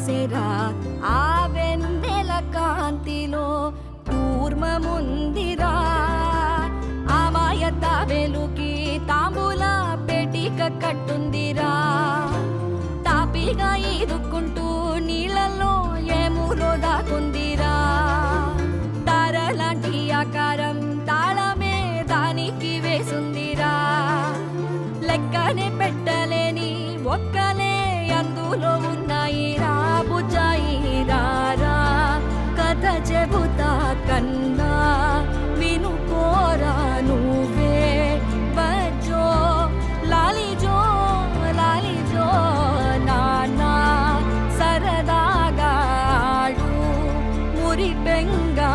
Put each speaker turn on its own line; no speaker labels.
పూసెరా ఆ వెన్నెల కాంతిలో కూర్మముందిరా ఆమాయత వెలుకి తాంబూల పెటిక కట్టుందిరా తాపిగా ఈదుకుంటూ నీళ్ళల్లో ఏములో దాకుందిరా తారలాంటి ఆకారం తాళమే దానికి వేసుందిరా లెక్కనే పెట్టలేని ఒక్కలే అందులో ఉన్నాయి రా బుజ్జాయి రా కథ చెబుతా కన్ను